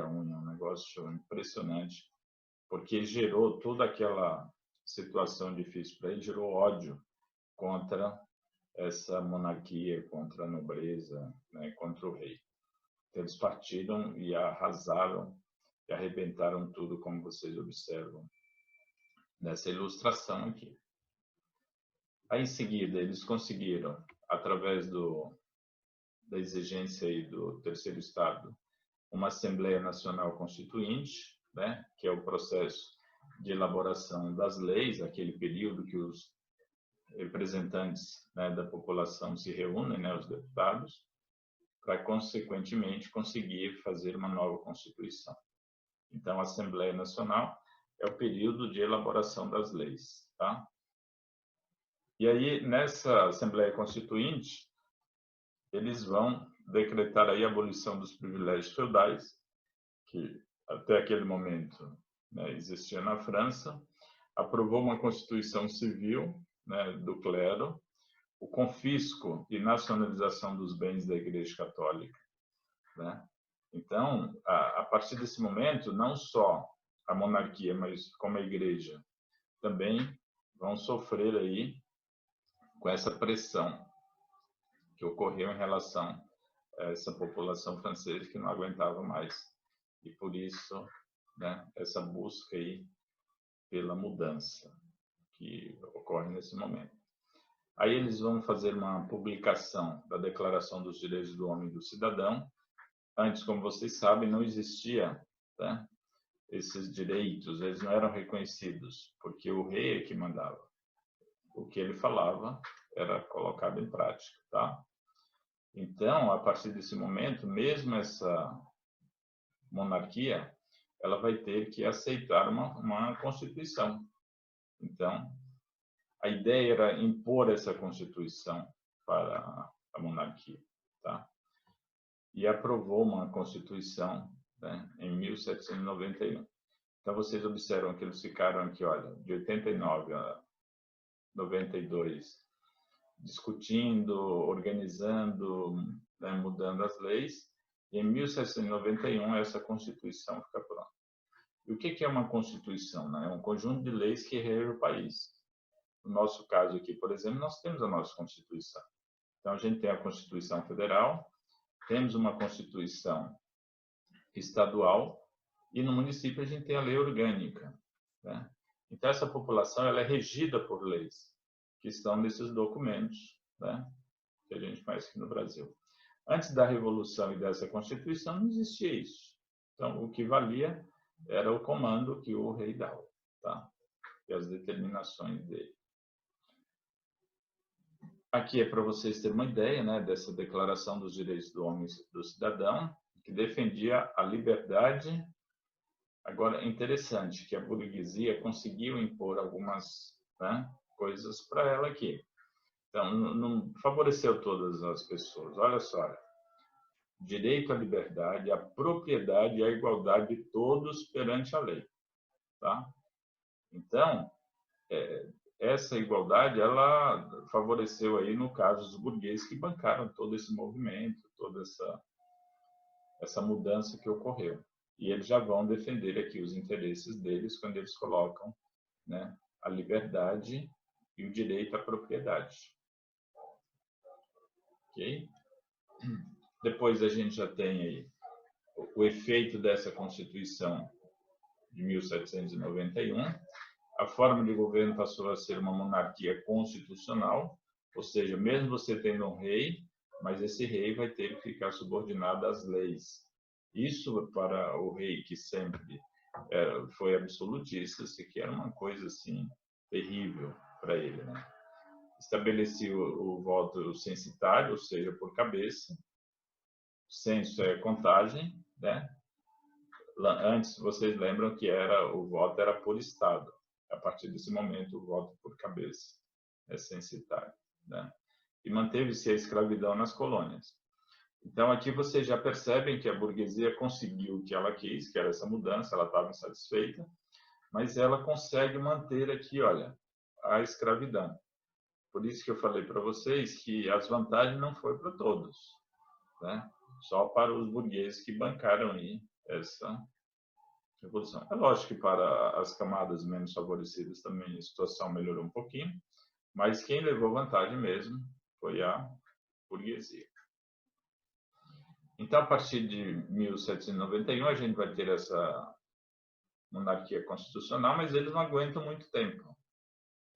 a unha, um negócio impressionante, porque gerou toda aquela situação difícil para ele, gerou ódio contra essa monarquia, contra a nobreza, né, contra o rei. Então, eles partiram e arrasaram e arrebentaram tudo, como vocês observam nessa ilustração aqui. Aí, em seguida, eles conseguiram, através da exigência aí do terceiro estado, uma Assembleia Nacional Constituinte, né, que é o processo de elaboração das leis, aquele período que os representantes, né, da população se reúnem, né, os deputados, para, consequentemente, conseguir fazer uma nova Constituição. Então, a Assembleia Nacional é o período de elaboração das leis, tá? E aí, nessa Assembleia Constituinte, eles vão decretar aí a abolição dos privilégios feudais, que até aquele momento, né, existia na França, aprovou uma Constituição Civil, né, do clero, o confisco e nacionalização dos bens da Igreja Católica, né? Então, a partir desse momento, não só a monarquia, mas como a Igreja também vão sofrer aí com essa pressão que ocorreu em relação a essa população francesa que não aguentava mais. E por isso, né, essa busca aí pela mudança que ocorre nesse momento. Aí eles vão fazer uma publicação da Declaração dos Direitos do Homem e do Cidadão. Antes, como vocês sabem, não existia, né, esses direitos, eles não eram reconhecidos, porque o rei é que mandava. O que ele falava era colocado em prática, tá? Então, a partir desse momento, mesmo essa monarquia, ela vai ter que aceitar uma Constituição. Então, a ideia era impor essa Constituição para a monarquia, tá? E aprovou uma Constituição, né, em 1791. Então, vocês observam que eles ficaram aqui, olha, de 89 a 92, discutindo, organizando, né, mudando as leis, e em 1791 essa Constituição fica pronta. E o que é uma Constituição, né? É um conjunto de leis que rege o país. No nosso caso aqui, por exemplo, nós temos a nossa Constituição. Então, a gente tem a Constituição Federal, temos uma Constituição estadual e no município a gente tem a lei orgânica, né? Então, essa população ela é regida por leis que estão nesses documentos, né, que a gente conhece aqui no Brasil. Antes da Revolução e dessa Constituição não existia isso. Então, o que valia era o comando que o rei dava, tá? E as determinações dele. Aqui é para vocês terem uma ideia, né, dessa Declaração dos Direitos do Homem e do Cidadão, que defendia a liberdade. Agora, é interessante que a burguesia conseguiu impor algumas, né, coisas para ela aqui. Então, não favoreceu todas as pessoas. Olha só, direito à liberdade, à propriedade e à igualdade de todos perante a lei, tá? Então, essa igualdade, ela favoreceu aí, no caso, os burgueses que bancaram todo esse movimento, toda essa mudança que ocorreu. E eles já vão defender aqui os interesses deles quando eles colocam, né, a liberdade e o direito à propriedade. Ok? Depois a gente já tem aí o efeito dessa Constituição de 1791. A forma de governo passou a ser uma monarquia constitucional, ou seja, mesmo você tendo um rei, mas esse rei vai ter que ficar subordinado às leis. Isso para o rei que sempre foi absolutista, isso aqui era uma coisa assim terrível para ele, né? Estabelecia o voto censitário, ou seja, por cabeça. Censo é contagem, né? Antes, vocês lembram que o voto era por estado. A partir desse momento, o voto por cabeça é censitário, né? E manteve-se a escravidão nas colônias. Então, aqui vocês já percebem que a burguesia conseguiu o que ela quis, que era essa mudança, ela estava insatisfeita, mas ela consegue manter aqui, olha, a escravidão. Por isso que eu falei para vocês que as vantagens não foram para todos, né? Só para os burgueses que bancaram aí essa revolução. É lógico que para as camadas menos favorecidas também a situação melhorou um pouquinho, mas quem levou vantagem mesmo foi a burguesia. Então, a partir de 1791, a gente vai ter essa monarquia constitucional, mas eles não aguentam muito tempo.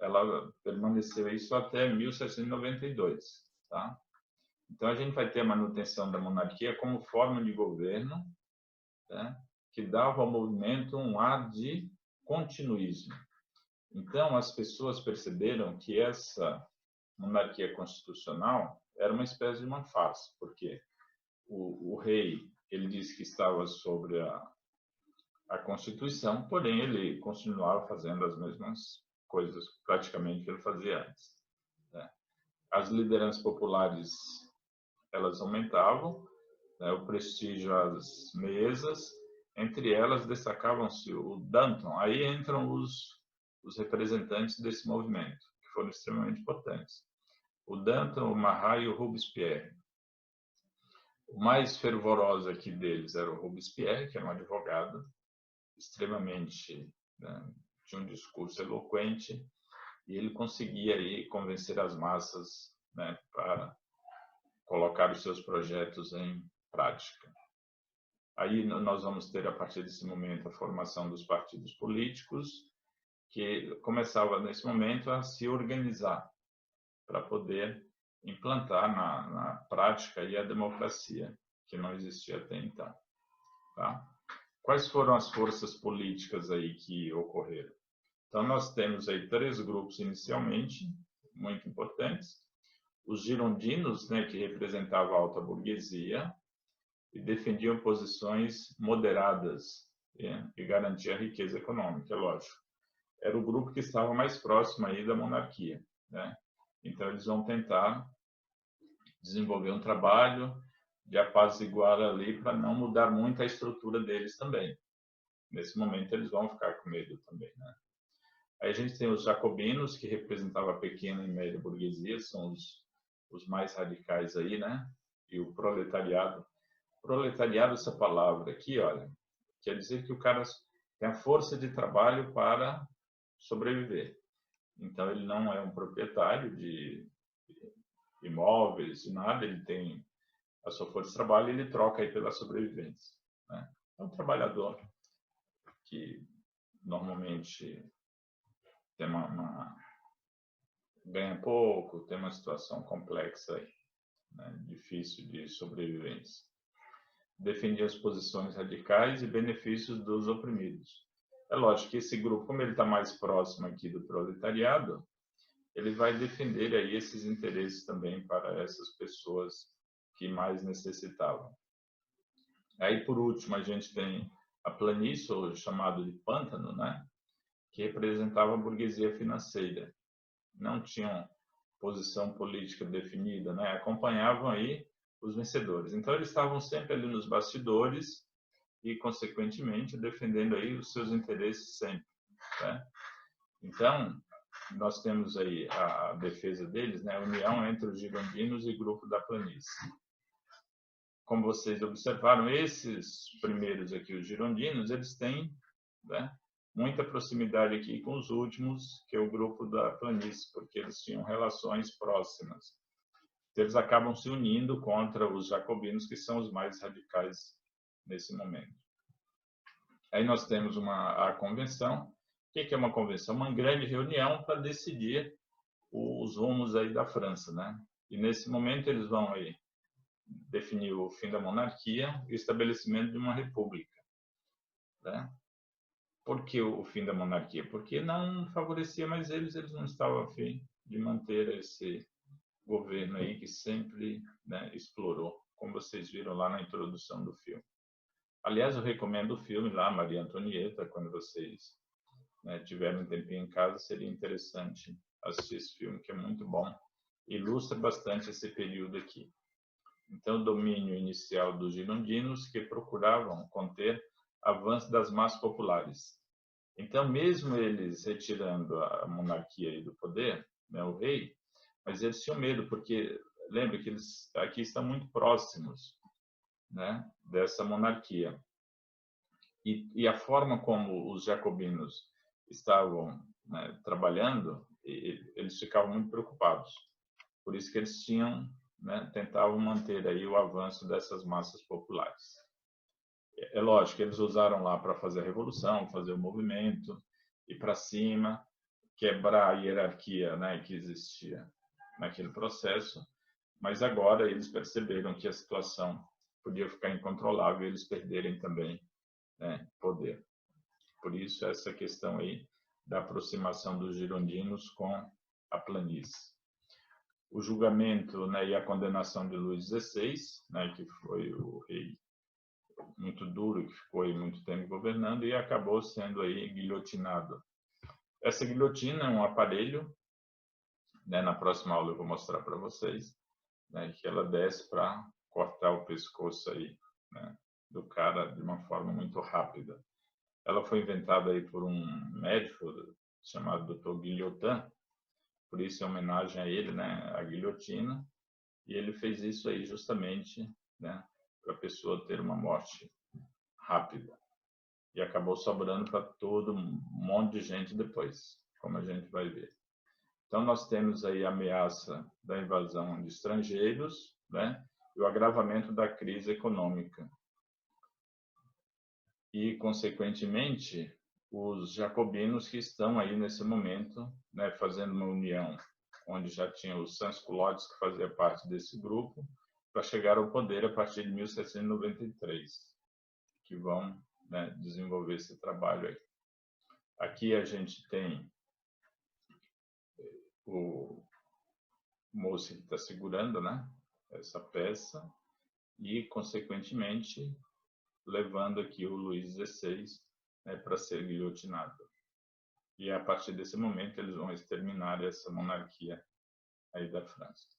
Ela permaneceu isso até 1792, tá? Então, a gente vai ter a manutenção da monarquia como forma de governo, né, que dava ao movimento um ar de continuismo. Então, as pessoas perceberam que essa monarquia constitucional era uma espécie de uma farsa, porque o rei, ele disse que estava sobre a Constituição, porém ele continuava fazendo as mesmas coisas praticamente que ele fazia antes, né? As lideranças populares, elas aumentavam, né, o prestígio às mesas, entre elas destacavam-se o Danton. Aí entram os representantes desse movimento, que foram extremamente importantes. O Danton, o Marat e o Robespierre. O mais fervoroso aqui deles era o Robespierre, que era um advogado extremamente, né, tinha um discurso eloquente, e ele conseguia aí convencer as massas, né, para colocar os seus projetos em prática. Aí nós vamos ter, a partir desse momento, a formação dos partidos políticos, que começava, nesse momento, a se organizar para poder implantar na prática aí a democracia, que não existia até então. Tá? Quais foram as forças políticas aí que ocorreram? Então, nós temos aí 3 grupos inicialmente, muito importantes. Os girondinos, né, que representavam a alta burguesia e defendiam posições moderadas, né, e garantia a riqueza econômica, é lógico. Era o grupo que estava mais próximo aí da monarquia, né? Então, eles vão tentar desenvolver um trabalho de apaziguar ali para não mudar muito a estrutura deles também. Nesse momento, eles vão ficar com medo também, né? Aí a gente tem os jacobinos, que representavam a pequena e média burguesia, são os mais radicais aí, né? E o proletariado. Proletariado, essa palavra aqui, olha, quer dizer que o cara tem a força de trabalho para sobreviver. Então, ele não é um proprietário de imóveis, de nada, ele tem a sua força de trabalho e ele troca aí pela sobrevivência, né? É um trabalhador que normalmente tem ganha pouco, tem uma situação complexa aí, né? Difícil de sobrevivência. Defendia as posições radicais e benefícios dos oprimidos. É lógico que esse grupo, como ele está mais próximo aqui do proletariado, ele vai defender aí esses interesses também para essas pessoas que mais necessitavam. Aí, por último, a gente tem a planície, ou chamado de pântano, né, que representava a burguesia financeira. Não tinham posição política definida, né, acompanhavam aí os vencedores. Então, eles estavam sempre ali nos bastidores e, consequentemente, defendendo aí os seus interesses sempre, né? Então, nós temos aí a defesa deles, né, a união entre os girondinos e grupo da planície. Como vocês observaram, esses primeiros aqui, os girondinos, eles têm, né, muita proximidade aqui com os últimos, que é o grupo da planície, porque eles tinham relações próximas. Então, eles acabam se unindo contra os jacobinos, que são os mais radicais nesse momento. Aí nós temos a convenção. O que é uma convenção? Uma grande reunião para decidir os rumos aí da França, né? E nesse momento eles vão aí definir o fim da monarquia e o estabelecimento de uma república, né? Por que o fim da monarquia? Porque não favorecia mais eles não estavam a fim de manter esse governo aí que sempre, né, explorou, como vocês viram lá na introdução do filme. Aliás, eu recomendo o filme lá, Maria Antonieta, quando vocês, né, tiverem um tempinho em casa, seria interessante assistir esse filme, que é muito bom. Ilustra bastante esse período aqui. Então, o domínio inicial dos girondinos, que procuravam conter avanço das massas populares. Então, mesmo eles retirando a monarquia aí do poder, né, o rei, mas eles tinham medo, porque lembra que eles aqui estão muito próximos, né, dessa monarquia. E a forma como os jacobinos estavam, né, trabalhando, eles ficavam muito preocupados. Por isso que eles tinham, né, tentavam manter aí o avanço dessas massas populares. É lógico, eles usaram lá para fazer a revolução, fazer o movimento, ir para cima, quebrar a hierarquia, né, que existia naquele processo, mas agora eles perceberam que a situação podia ficar incontrolável e eles perderem também, né, poder. Por isso essa questão aí da aproximação dos girondinos com a planície. O julgamento, né, e a condenação de Luís XVI, né, que foi o rei muito duro, que ficou aí muito tempo governando e acabou sendo aí guilhotinado. Essa guilhotina é um aparelho, né, na próxima aula eu vou mostrar para vocês, né, que ela desce para cortar o pescoço aí, né, do cara de uma forma muito rápida. Ela foi inventada aí por um médico chamado Dr. Guillotin, por isso em homenagem a ele, né, a guilhotina, e ele fez isso aí justamente, né, para a pessoa ter uma morte rápida. E acabou sobrando para todo um monte de gente depois, como a gente vai ver. Então, nós temos aí a ameaça da invasão de estrangeiros, né, e o agravamento da crise econômica. E, consequentemente, os jacobinos que estão aí nesse momento, né, fazendo uma união, onde já tinha os sans-culottes que fazia parte desse grupo, para chegar ao poder a partir de 1793, que vão, né, desenvolver esse trabalho aí. Aqui a gente tem o moço que está segurando, né, essa peça e, consequentemente, levando aqui o Luís XVI, né, para ser guilhotinado. E a partir desse momento eles vão exterminar essa monarquia aí da França.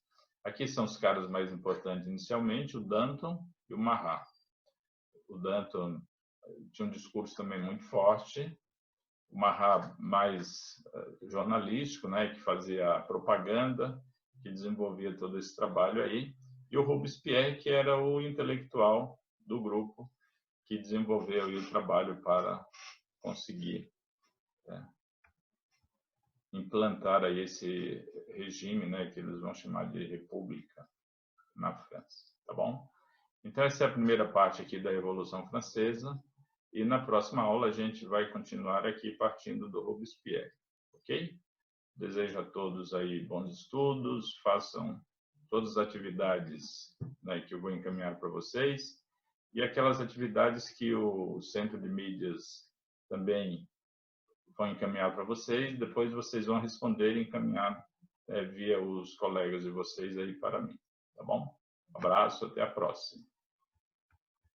Aqui são os caras mais importantes inicialmente, o Danton e o Marat. O Danton tinha um discurso também muito forte, o Marat mais jornalístico, né, que fazia propaganda, que desenvolvia todo esse trabalho aí, e o Robespierre, que era o intelectual do grupo, que desenvolveu aí o trabalho para conseguir implantar aí esse regime, né, que eles vão chamar de república na França, tá bom? Então essa é a primeira parte aqui da Revolução Francesa e na próxima aula a gente vai continuar aqui partindo do Robespierre, ok? Desejo a todos aí bons estudos, façam todas as atividades, né, que eu vou encaminhar para vocês e aquelas atividades que o Centro de Mídias também vão encaminhar para vocês, depois vocês vão responder e encaminhar via os colegas de vocês aí para mim, tá bom? Um abraço, até a próxima.